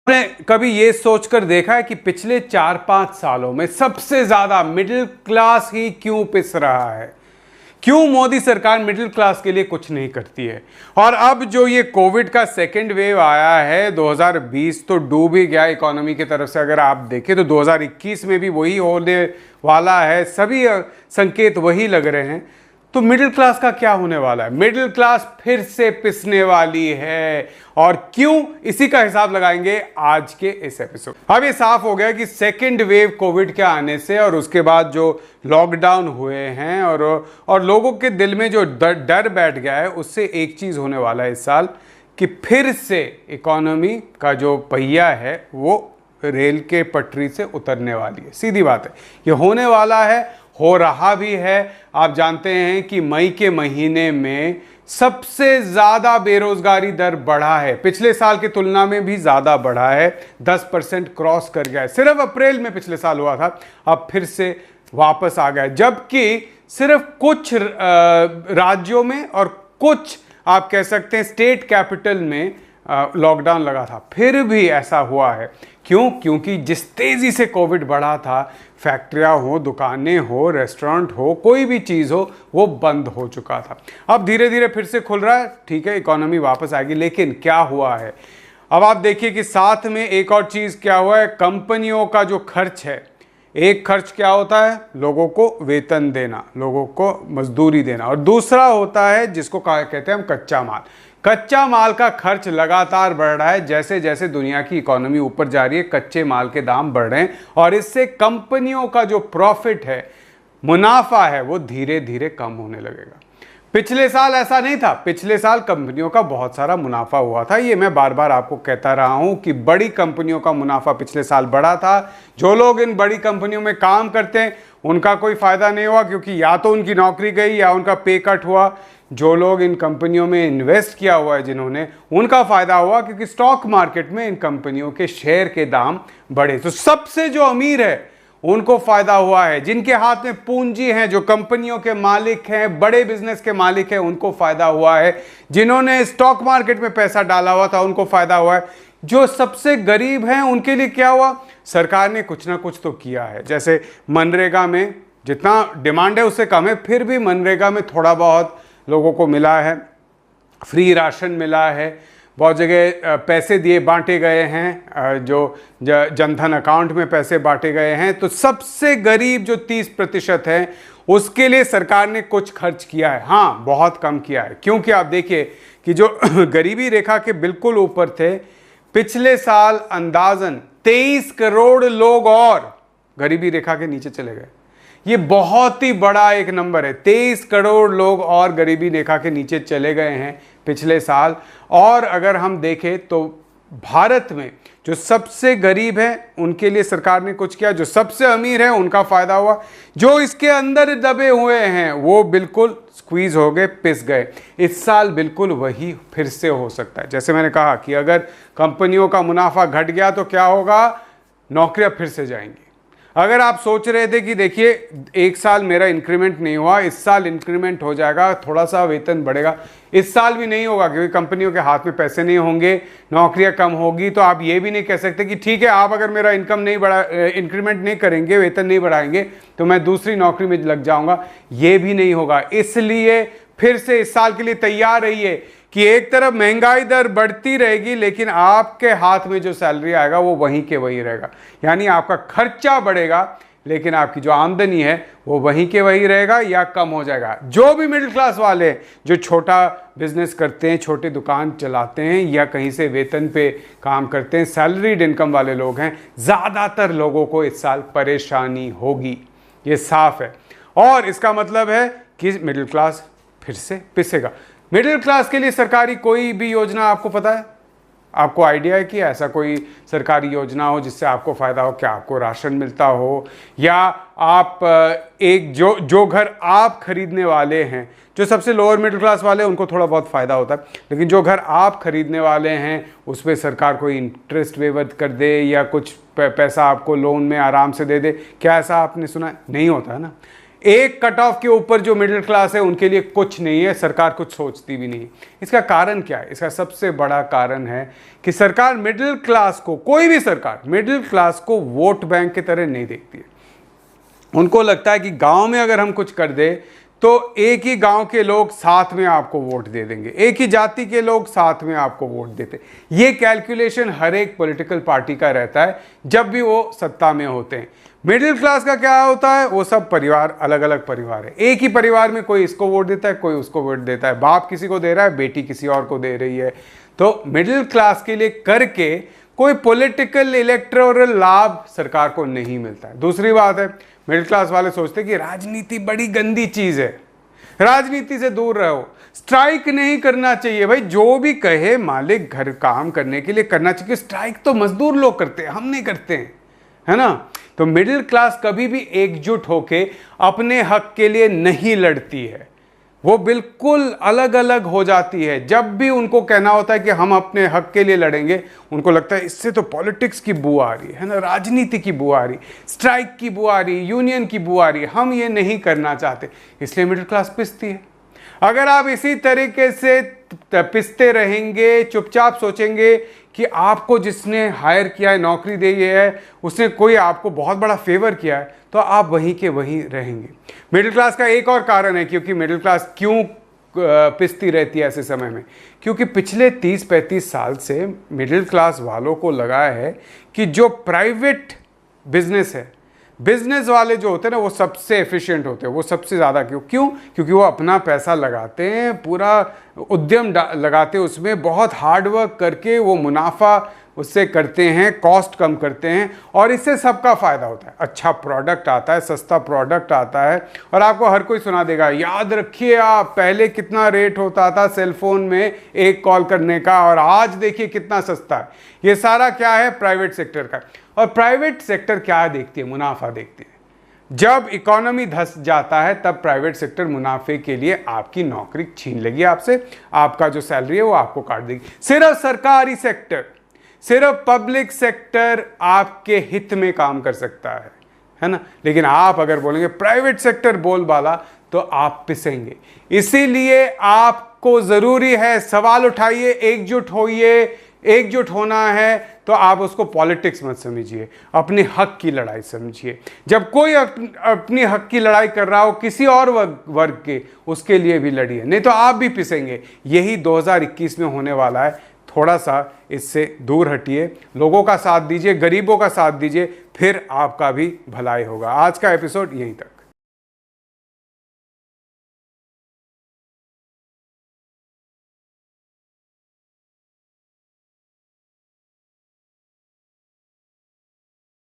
आपने कभी ये सोचकर देखा है कि पिछले 4-5 सालों में सबसे ज्यादा मिडिल क्लास ही क्यों पिस रहा है? क्यों मोदी सरकार मिडिल क्लास के लिए कुछ नहीं करती है? और अब जो ये कोविड का सेकेंड वेव आया है, 2020 तो डूब ही गया इकोनॉमी की तरफ से। अगर आप देखें तो 2021 में भी वही होने वाला है, सभी संकेत वही लग रहे हैं। तो मिडिल क्लास का क्या होने वाला है? मिडिल क्लास फिर से पिसने वाली है, और क्यों, इसी का हिसाब लगाएंगे आज के इस एपिसोड। अब ये साफ हो गया कि सेकेंड वेव कोविड के आने से और उसके बाद जो लॉकडाउन हुए हैं और लोगों के दिल में जो डर बैठ गया है, उससे एक चीज होने वाला है इस साल कि फिर से इकोनॉमी का जो पहिया है वो रेल के पटरी से उतरने वाली है। सीधी बात है, ये होने वाला है, हो रहा भी है। आप जानते हैं कि मई के महीने में सबसे ज्यादा बेरोजगारी दर बढ़ा है, पिछले साल की तुलना में भी ज्यादा बढ़ा है, 10% क्रॉस कर गया है। सिर्फ अप्रैल में पिछले साल हुआ था, अब फिर से वापस आ गया। जबकि सिर्फ कुछ राज्यों में और कुछ आप कह सकते हैं स्टेट कैपिटल में लॉकडाउन लगा था, फिर भी ऐसा हुआ है। क्यों? क्योंकि जिस तेजी से कोविड बढ़ा था, फैक्ट्रियां हो, दुकानें हो, रेस्टोरेंट हो, कोई भी चीज हो, वो बंद हो चुका था। अब धीरे धीरे फिर से खुल रहा है, ठीक है, इकोनॉमी वापस आएगी। लेकिन क्या हुआ है, अब आप देखिए कि साथ में एक और चीज क्या हुआ है, कंपनियों का जो खर्च है। एक खर्च क्या होता है, लोगों को वेतन देना, लोगों को मजदूरी देना, और दूसरा होता है जिसको कहते हैं हम कच्चा माल। कच्चा माल का खर्च लगातार बढ़ रहा है। जैसे जैसे दुनिया की इकोनॉमी ऊपर जा रही है, कच्चे माल के दाम बढ़ रहे हैं, और इससे कंपनियों का जो प्रॉफिट है, मुनाफा है, वो धीरे धीरे कम होने लगेगा। पिछले साल ऐसा नहीं था, पिछले साल कंपनियों का बहुत सारा मुनाफा हुआ था। ये मैं बार बार आपको कहता रहा हूं कि बड़ी कंपनियों का मुनाफा पिछले साल बढ़ा था। जो लोग इन बड़ी कंपनियों में काम करते हैं उनका कोई फायदा नहीं हुआ, क्योंकि या तो उनकी नौकरी गई या उनका पे कट हुआ। जो लोग इन कंपनियों में इन्वेस्ट किया हुआ है जिन्होंने, उनका फायदा हुआ, क्योंकि स्टॉक मार्केट में इन कंपनियों के शेयर के दाम बढ़े। तो सबसे जो अमीर है उनको फायदा हुआ है, जिनके हाथ में पूंजी है, जो कंपनियों के मालिक हैं, बड़े बिजनेस के मालिक हैं, उनको फायदा हुआ है। जिन्होंने स्टॉक मार्केट में पैसा डाला हुआ था उनको फायदा हुआ है। जो सबसे गरीब हैं उनके लिए क्या हुआ, सरकार ने कुछ ना कुछ तो किया है। जैसे मनरेगा में जितना डिमांड है उससे कम है, फिर भी मनरेगा में थोड़ा बहुत लोगों को मिला है, फ्री राशन मिला है, बहुत जगह पैसे दिए बांटे गए हैं, जो जनधन अकाउंट में पैसे बांटे गए हैं। तो सबसे गरीब जो 30% है उसके लिए सरकार ने कुछ खर्च किया है। हाँ, बहुत कम किया है, क्योंकि आप देखिए कि जो गरीबी रेखा के बिल्कुल ऊपर थे, पिछले साल अंदाजन 23 करोड़ लोग और गरीबी रेखा के नीचे चले गए। ये बहुत ही बड़ा एक नंबर है, 23 करोड़ लोग और गरीबी रेखा के नीचे चले गए हैं पिछले साल। और अगर हम देखें तो भारत में जो सबसे गरीब हैं उनके लिए सरकार ने कुछ किया, जो सबसे अमीर है उनका फायदा हुआ, जो इसके अंदर दबे हुए हैं वो बिल्कुल स्क्वीज हो गए, पिस गए। इस साल बिल्कुल वही फिर से हो सकता है। जैसे मैंने कहा कि अगर कंपनियों का मुनाफा घट गया तो क्या होगा, नौकरियां फिर से जाएंगी। अगर आप सोच रहे थे कि देखिए एक साल मेरा इंक्रीमेंट नहीं हुआ, इस साल इंक्रीमेंट हो जाएगा, थोड़ा सा वेतन बढ़ेगा, इस साल भी नहीं होगा, क्योंकि कंपनियों के हाथ में पैसे नहीं होंगे, नौकरियां कम होगी। तो आप ये भी नहीं कह सकते कि ठीक है, आप अगर मेरा इनकम नहीं बढ़ा, इंक्रीमेंट नहीं करेंगे, वेतन नहीं बढ़ाएंगे, तो मैं दूसरी नौकरी में लग जाऊंगा। ये भी नहीं होगा। इसलिए फिर से इस साल के लिए तैयार रहिए कि एक तरफ महंगाई दर बढ़ती रहेगी, लेकिन आपके हाथ में जो सैलरी आएगा वो वहीं के वहीं रहेगा। यानी आपका खर्चा बढ़ेगा, लेकिन आपकी जो आमदनी है वो वहीं के वहीं रहेगा या कम हो जाएगा। जो भी मिडिल क्लास वाले जो छोटा बिजनेस करते हैं, छोटी दुकान चलाते हैं, या कहीं से वेतन पे काम करते हैं, सैलरीड इनकम वाले लोग हैं, ज़्यादातर लोगों को इस साल परेशानी होगी, ये साफ है। और इसका मतलब है कि मिडिल क्लास फिर से पिसेगा। मिडिल क्लास के लिए सरकारी कोई भी योजना आपको पता है? आपको आइडिया है कि ऐसा कोई सरकारी योजना हो जिससे आपको फ़ायदा हो? क्या आपको राशन मिलता हो, या आप एक जो घर आप खरीदने वाले हैं, जो सबसे लोअर मिडिल क्लास वाले हैं उनको थोड़ा बहुत फ़ायदा होता है, लेकिन जो घर आप खरीदने वाले हैं उस पर सरकार कोई इंटरेस्ट वेवर कर दे या कुछ पैसा आपको लोन में आराम से दे दे, क्या ऐसा आपने सुना है? नहीं होता है ना। एक कट ऑफ के ऊपर जो मिडिल क्लास है उनके लिए कुछ नहीं है, सरकार कुछ सोचती भी नहीं। इसका कारण क्या है? इसका सबसे बड़ा कारण है कि सरकार मिडिल क्लास को, कोई भी सरकार मिडिल क्लास को वोट बैंक की तरह नहीं देखती है। उनको लगता है कि गांव में अगर हम कुछ कर दे तो एक ही गांव के लोग साथ में आपको वोट दे देंगे, एक ही जाति के लोग साथ में आपको वोट देते। ये कैलकुलेशन हर एक पॉलिटिकल पार्टी का रहता है जब भी वो सत्ता में होते हैं। मिडिल क्लास का क्या होता है? वो सब परिवार अलग अलग परिवार है, एक ही परिवार में कोई इसको वोट देता है, कोई उसको वोट देता है, बाप किसी को दे रहा है, बेटी किसी और को दे रही है। तो मिडिल क्लास के लिए करके कोई पॉलिटिकल इलेक्टोरल लाभ सरकार को नहीं मिलता है। दूसरी बात है, मिडिल क्लास वाले सोचते हैं कि राजनीति बड़ी गंदी चीज है, राजनीति से दूर रहो, स्ट्राइक नहीं करना चाहिए। भाई जो भी कहे मालिक घर काम करने के लिए करना चाहिए, स्ट्राइक तो मजदूर लोग करते हैं, हम नहीं करते हैं, है ना। तो मिडिल क्लास कभी भी एकजुट होके अपने हक के लिए नहीं लड़ती है, वो बिल्कुल अलग अलग हो जाती है। जब भी उनको कहना होता है कि हम अपने हक के लिए लड़ेंगे, उनको लगता है इससे तो पॉलिटिक्स की बू आ रही है ना, राजनीति की बू आ रही, स्ट्राइक की बू आ रही, यूनियन की बू आ रही, हम ये नहीं करना चाहते, इसलिए मिडिल क्लास पिसती है। अगर आप इसी तरीके से पिसते रहेंगे, चुपचाप सोचेंगे कि आपको जिसने हायर किया है, नौकरी दी है, उसने कोई आपको बहुत बड़ा फेवर किया है, तो आप वहीं के वहीं रहेंगे। मिडिल क्लास का एक और कारण है क्योंकि मिडिल क्लास क्यों पिसती रहती है ऐसे समय में, क्योंकि पिछले 30-35 साल से मिडिल क्लास वालों को लगा है कि जो प्राइवेट बिजनेस है, बिजनेस वाले जो होते हैं ना, वो सबसे एफिशिएंट होते हैं, वो सबसे ज़्यादा क्यों? क्योंकि वो अपना पैसा लगाते हैं, पूरा उद्यम लगाते हैं, उसमें बहुत हार्ड वर्क करके वो मुनाफा उससे करते हैं, कॉस्ट कम करते हैं और इससे सबका फ़ायदा होता है। अच्छा प्रोडक्ट आता है, सस्ता प्रोडक्ट आता है और आपको हर कोई सुना देगा, याद रखिए आप पहले कितना रेट होता था सेल फोन में एक कॉल करने का और आज देखिए कितना सस्ता है। ये सारा क्या है? प्राइवेट सेक्टर का। और प्राइवेट सेक्टर क्या देखती है? मुनाफा देखती है। जब इकोनॉमी धंस जाता है तब प्राइवेट सेक्टर मुनाफे के लिए आपकी नौकरी छीन लेगी आपसे, आपका जो सैलरी है वो आपको काट देगी। सिर्फ सरकारी सेक्टर, सिर्फ पब्लिक सेक्टर आपके हित में काम कर सकता है ना। लेकिन आप अगर बोलेंगे प्राइवेट सेक्टर बोलबाला तो आप पिसेंगे। इसीलिए आपको जरूरी है, सवाल उठाइए, एकजुट होइए। एकजुट होना है तो आप उसको पॉलिटिक्स मत समझिए, अपने हक की लड़ाई समझिए। जब कोई अपनी हक की लड़ाई कर रहा हो किसी और वर्ग के, उसके लिए भी लड़िए, नहीं तो आप भी पिसेंगे। यही 2021 में होने वाला है। थोड़ा सा इससे दूर हटिए, लोगों का साथ दीजिए, गरीबों का साथ दीजिए, फिर आपका भी भलाई होगा। आज का एपिसोड यहीं तक।